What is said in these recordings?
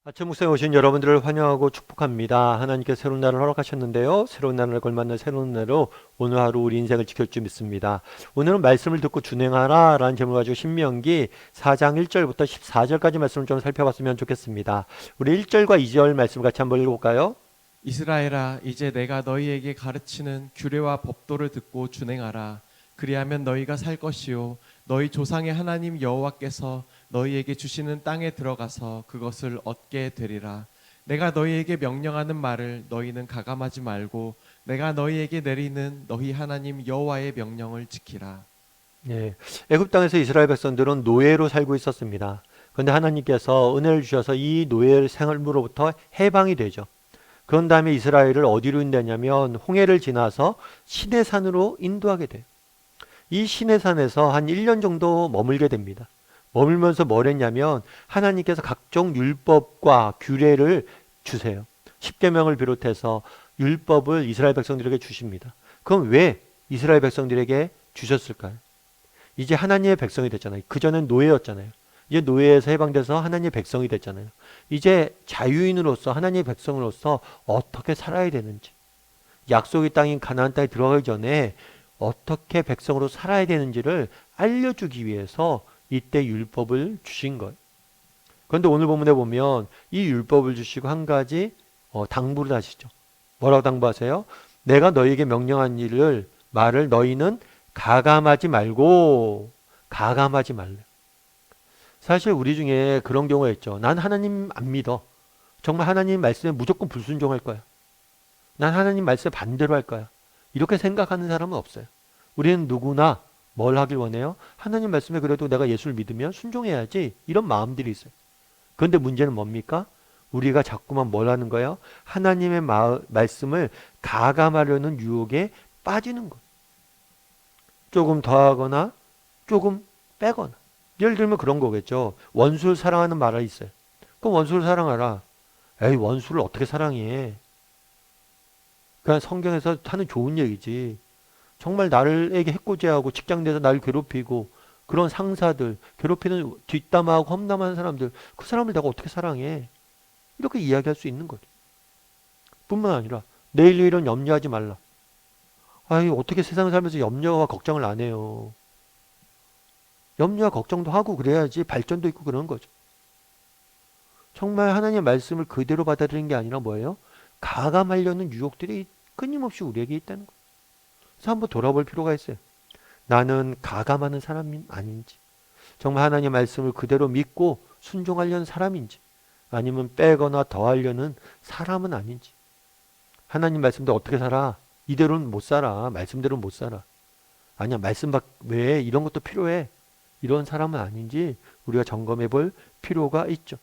아침 묵상에 오신 여러분들을 환영하고 축복합니다. 하나님께서 새로운 날을 허락하셨는데요. 새로운 날을 걸맞는 새로운 날로 오늘 하루 우리 인생을 지킬 줄 믿습니다. 오늘은 말씀을 듣고 준행하라 라는 제목을 가지고 신명기 4장 1절부터 14절까지 말씀을 좀 살펴봤으면 좋겠습니다. 우리 1절과 2절 말씀 같이 한번 읽어볼까요? 이스라엘아, 이제 내가 너희에게 가르치는 규례와 법도를 듣고 준행하라. 그리하면 너희가 살 것이요 너희 조상의 하나님 여호와께서 너희에게 주시는 땅에 들어가서 그것을 얻게 되리라. 내가 너희에게 명령하는 말을 너희는 가감하지 말고 내가 너희에게 내리는 너희 하나님 여호와의 명령을 지키라. 예, 애굽 땅에서 이스라엘 백성들은 노예로 살고 있었습니다. 그런데 하나님께서 은혜를 주셔서 이 노예 생활로부터 해방이 되죠. 그런 다음에 이스라엘을 어디로 인도하냐면 홍해를 지나서 시내산으로 인도하게 돼요. 이 시내산에서 한 1년 정도 머물게 됩니다. 머물면서 뭘 했냐면 하나님께서 각종 율법과 규례를 주세요. 십계명을 비롯해서 율법을 이스라엘 백성들에게 주십니다. 그럼 왜 이스라엘 백성들에게 주셨을까요? 이제 하나님의 백성이 됐잖아요. 그전엔 노예였잖아요. 이제 노예에서 해방돼서 하나님의 백성이 됐잖아요. 이제 자유인으로서 하나님의 백성으로서 어떻게 살아야 되는지, 약속의 땅인 가나안 땅에 들어가기 전에 어떻게 백성으로 살아야 되는지를 알려주기 위해서 이때 율법을 주신 거예요. 그런데 오늘 본문에 보면 이 율법을 주시고 한 가지 당부를 하시죠. 뭐라고 당부하세요? 내가 너희에게 명령한 말을 너희는 가감하지 말고 가감하지 말래. 사실 우리 중에 그런 경우가 있죠. 난 하나님 안 믿어. 정말 하나님 말씀에 무조건 불순종할 거야. 난 하나님 말씀에 반대로 할 거야. 이렇게 생각하는 사람은 없어요. 우리는 누구나 뭘 하길 원해요? 하나님 말씀에 그래도 내가 예수를 믿으면 순종해야지. 이런 마음들이 있어요. 그런데 문제는 뭡니까? 우리가 자꾸만 뭘 하는 거예요? 하나님의 말씀을 가감하려는 유혹에 빠지는 거예요. 조금 더하거나 조금 빼거나. 예를 들면 그런 거겠죠. 원수를 사랑하는 말이 있어요. 그럼 원수를 사랑하라. 에이, 원수를 어떻게 사랑해? 그냥 성경에서 하는 좋은 얘기지. 정말 나에게 해코지하고 직장 내에서 나를 괴롭히고 그런 상사들, 괴롭히는 뒷담화하고 험담하는 사람들, 그 사람을 내가 어떻게 사랑해? 이렇게 이야기할 수 있는 거죠. 뿐만 아니라 내일 일은 염려하지 말라. 아이, 어떻게 세상 살면서 염려와 걱정을 안 해요. 염려와 걱정도 하고 그래야지 발전도 있고 그런 거죠. 정말 하나님의 말씀을 그대로 받아들이는 게 아니라 뭐예요? 가감하려는 유혹들이 끊임없이 우리에게 있다는 거예요. 그래서 한번 돌아볼 필요가 있어요. 나는 가감하는 사람이 아닌지, 정말 하나님의 말씀을 그대로 믿고 순종하려는 사람인지, 아니면 빼거나 더하려는 사람은 아닌지. 하나님 말씀대로 어떻게 살아? 이대로는 못 살아. 말씀대로는 못 살아. 아니야, 말씀 외에 이런 것도 필요해. 이런 사람은 아닌지 우리가 점검해 볼 필요가 있죠.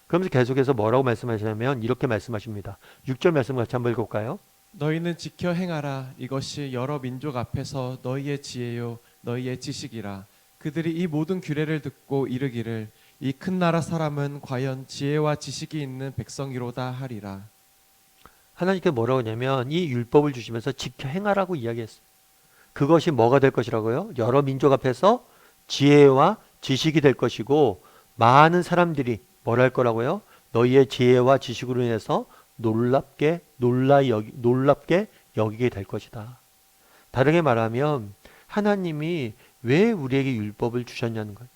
그러면서 계속해서 뭐라고 말씀하시냐면 이렇게 말씀하십니다. 6절 말씀 같이 한번 읽어볼까요? 너희는 지켜 행하라. 이것이 여러 민족 앞에서 너희의 지혜요 너희의 지식이라. 그들이 이 모든 규례를 듣고 이르기를 이 큰 나라 사람은 과연 지혜와 지식이 있는 백성이로다 하리라. 하나님께 뭐라고 하냐면 이 율법을 주시면서 지켜 행하라고 이야기했어요. 그것이 뭐가 될 것이라고요? 여러 민족 앞에서 지혜와 지식이 될 것이고 많은 사람들이 뭘 할 거라고요? 너희의 지혜와 지식으로 인해서 놀랍게 여기게 될 것이다. 다르게 말하면 하나님이 왜 우리에게 율법을 주셨냐는 거예요.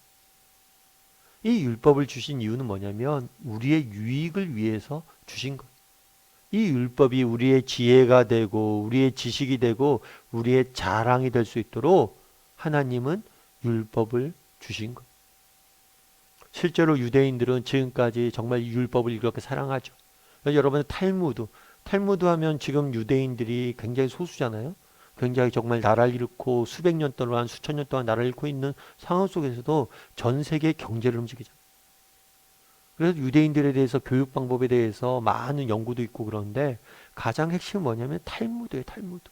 이 율법을 주신 이유는 뭐냐면 우리의 유익을 위해서 주신 거예요. 이 율법이 우리의 지혜가 되고 우리의 지식이 되고 우리의 자랑이 될 수 있도록 하나님은 율법을 주신 거예요. 실제로 유대인들은 지금까지 정말 율법을 이렇게 사랑하죠. 여러분 탈무드 하면 지금 유대인들이 굉장히 소수잖아요. 굉장히 정말 나라를 잃고 수백 년 동안 수천 년 동안 나라를 잃고 있는 상황 속에서도 전 세계의 경제를 움직이죠. 그래서 유대인들에 대해서 교육 방법에 대해서 많은 연구도 있고 그런데 가장 핵심은 뭐냐면 탈무드예요. 탈무드.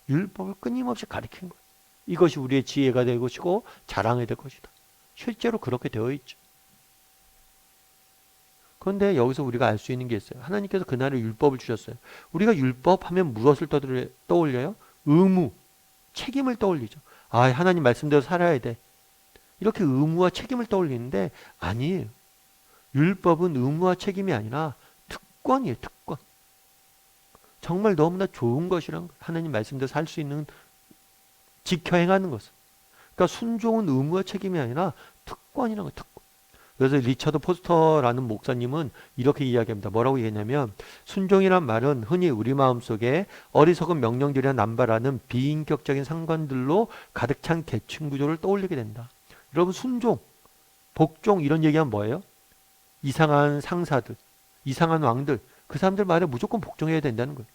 율법을 끊임없이 가르치는 거예요. 이것이 우리의 지혜가 될 것이고 자랑이 될 것이다. 실제로 그렇게 되어 있죠. 그런데 여기서 우리가 알 수 있는 게 있어요. 하나님께서 그날에 율법을 주셨어요. 우리가 율법 하면 무엇을 떠올려요? 의무, 책임을 떠올리죠. 아, 하나님 말씀대로 살아야 돼. 이렇게 의무와 책임을 떠올리는데 아니에요. 율법은 의무와 책임이 아니라 특권이에요. 특권. 정말 너무나 좋은 것이란 거예요. 하나님 말씀대로 살 수 있는, 지켜 행하는 것은. 그러니까 순종은 의무와 책임이 아니라 특권이라는 거예요. 특권. 그래서 리처드 포스터라는 목사님은 이렇게 이야기합니다. 뭐라고 얘기했냐면, 순종이란 말은 흔히 우리 마음속에 어리석은 명령들이나 남발하는 비인격적인 상관들로 가득 찬 계층 구조를 떠올리게 된다. 여러분, 순종, 복종 이런 얘기하면 뭐예요? 이상한 상사들, 이상한 왕들, 그 사람들 말에 무조건 복종해야 된다는 거예요.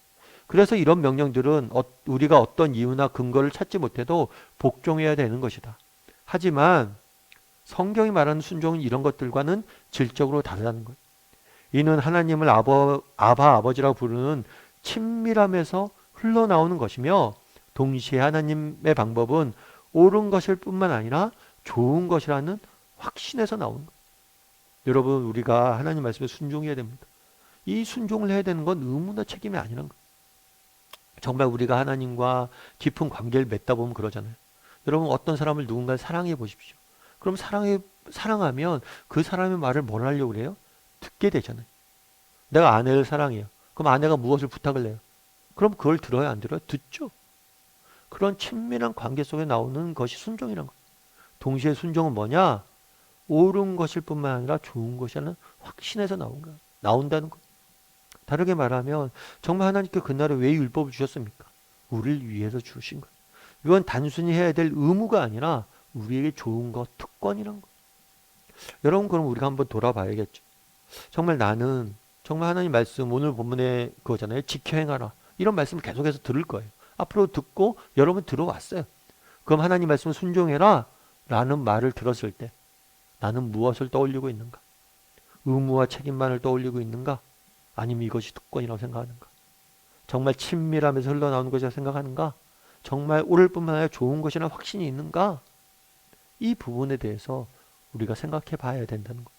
그래서 이런 명령들은 우리가 어떤 이유나 근거를 찾지 못해도 복종해야 되는 것이다. 하지만 성경이 말하는 순종은 이런 것들과는 질적으로 다르다는 거예요. 이는 하나님을 아버지라고 부르는 친밀함에서 흘러나오는 것이며, 동시에 하나님의 방법은 옳은 것일 뿐만 아니라 좋은 것이라는 확신에서 나오는 거예요. 여러분, 우리가 하나님 말씀에 순종해야 됩니다. 이 순종을 해야 되는 건 의무나 책임이 아니란 거예요. 정말 우리가 하나님과 깊은 관계를 맺다 보면 그러잖아요. 여러분, 어떤 사람을 누군가 사랑해 보십시오. 그럼 사랑하면 그 사람의 말을 뭘 하려고 그래요? 듣게 되잖아요. 내가 아내를 사랑해요. 그럼 아내가 무엇을 부탁을 해요? 그럼 그걸 들어요, 안 들어요? 듣죠. 그런 친밀한 관계 속에 나오는 것이 순종이란 거예요. 동시에 순종은 뭐냐? 옳은 것일 뿐만 아니라 좋은 것이라는 확신에서 나온다는 거예요. 다르게 말하면 정말 하나님께 그날에 왜 율법을 주셨습니까? 우리를 위해서 주신 거예요. 이건 단순히 해야 될 의무가 아니라 우리에게 좋은 것, 특권이란 거. 여러분, 그럼 우리가 한번 돌아봐야겠죠. 정말 나는 정말 하나님 말씀, 오늘 본문에 그거잖아요. 지켜 행하라. 이런 말씀을 계속해서 들을 거예요. 앞으로 듣고 여러분 들어왔어요. 그럼 하나님 말씀을 순종해라 라는 말을 들었을 때 나는 무엇을 떠올리고 있는가? 의무와 책임만을 떠올리고 있는가? 아니면 이것이 특권이라고 생각하는가? 정말 친밀함에서 흘러나오는 것이라고 생각하는가? 정말 옳을 뿐만 아니라 좋은 것이라는 확신이 있는가? 이 부분에 대해서 우리가 생각해 봐야 된다는 거예요.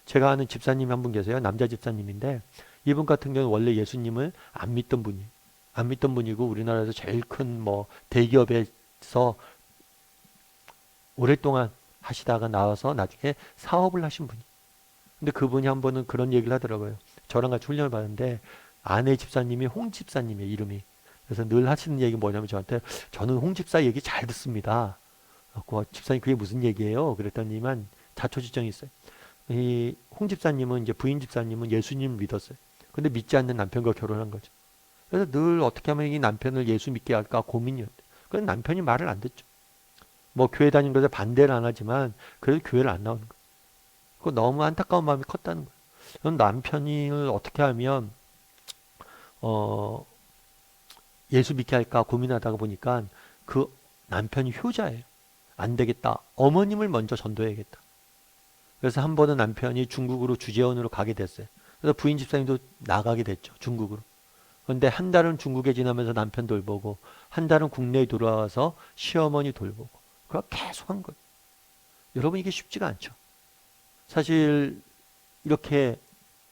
제가 아는 집사님이 한 분 계세요. 남자 집사님인데 이분 같은 경우는 원래 예수님을 안 믿던 분이에요. 안 믿던 분이고 우리나라에서 제일 큰 대기업에서 오랫동안 하시다가 나와서 나중에 사업을 하신 분이. 근데 그분이 한 번은 그런 얘기를 하더라고요. 저랑 같이 훈련을 받는데 아내 집사님이 홍 집사님의 이름이. 그래서 늘 하시는 얘기 뭐냐면 저한테 저는 홍 집사 얘기 잘 듣습니다. 집사님 그게 무슨 얘기예요? 그랬더니만 자초지정이 있어요. 이 홍 집사님은 이제 부인 집사님은 예수님을 믿었어요. 근데 믿지 않는 남편과 결혼한 거죠. 그래서 늘 어떻게 하면 이 남편을 예수 믿게 할까 고민이었대요. 그래서 남편이 말을 안 듣죠. 교회 다니는 것에 반대를 안 하지만 그래도 교회를 안 나오는 거예요. 그거 너무 안타까운 마음이 컸다는 거예요. 그럼 남편을 어떻게 하면 예수 믿게 할까 고민하다가 보니까 그 남편이 효자예요. 안 되겠다. 어머님을 먼저 전도해야겠다. 그래서 한 번은 남편이 중국으로 주재원으로 가게 됐어요. 그래서 부인 집사님도 나가게 됐죠. 중국으로. 그런데 한 달은 중국에 지나면서 남편 돌보고 한 달은 국내에 돌아와서 시어머니 돌보고 그걸 계속 한 거예요. 여러분 이게 쉽지가 않죠. 사실 이렇게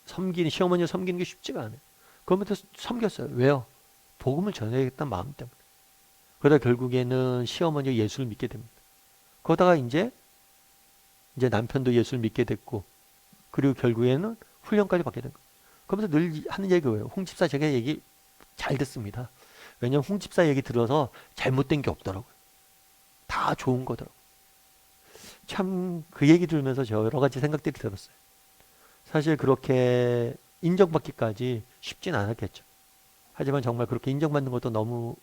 시어머니를 섬기는 게 쉽지가 않아요. 그러면서 섬겼어요. 왜요? 복음을 전해야겠다는 마음 때문에. 그러다 결국에는 시어머니가 예수를 믿게 됩니다. 그러다가 이제 남편도 예수를 믿게 됐고 그리고 결국에는 훈련까지 받게 된 거예요. 그러면서 늘 하는 얘기가 뭐예요? 홍 집사 제가 얘기 잘 듣습니다. 왜냐면 홍 집사 얘기 들어서 잘못된 게 없더라고요. 다 좋은 거더라고요. 참 그 얘기 들으면서 저 여러 가지 생각들이 들었어요. 사실 그렇게 인정받기까지 쉽진 않았겠죠. 하지만 정말 그렇게 인정받는 것도 너무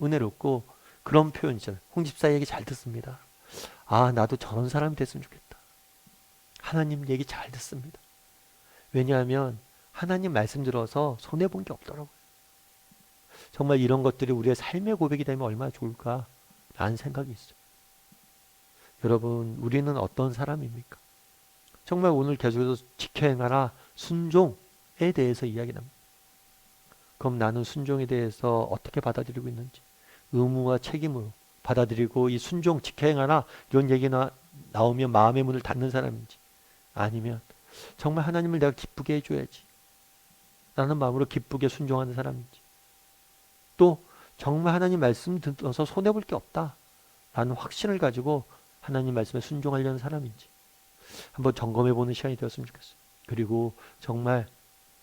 은혜롭고 그런 표현 있잖아요. 홍 집사 얘기 잘 듣습니다. 아, 나도 저런 사람이 됐으면 좋겠다. 하나님 얘기 잘 듣습니다. 왜냐하면 하나님 말씀 들어서 손해본 게 없더라고요. 정말 이런 것들이 우리의 삶의 고백이 되면 얼마나 좋을까라는 생각이 있어요. 여러분, 우리는 어떤 사람입니까? 정말 오늘 계속해서 지켜 행하라 순종에 대해서 이야기합니다. 그럼 나는 순종에 대해서 어떻게 받아들이고 있는지 의무와 책임으로 받아들이고 이 순종 지켜 행하라 이런 얘기가 나오면 마음의 문을 닫는 사람인지 아니면 정말 하나님을 내가 기쁘게 해줘야지 라는 마음으로 기쁘게 순종하는 사람인지 또 정말 하나님 말씀 들어서 손해볼 게 없다 라는 확신을 가지고 하나님 말씀에 순종하려는 사람인지 한번 점검해 보는 시간이 되었으면 좋겠어요. 그리고 정말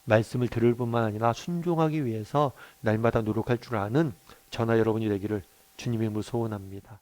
말씀을 들을 뿐만 아니라 순종하기 위해서 날마다 노력할 줄 아는 저나 여러분이 되기를 주님의 이름으로 소원합니다.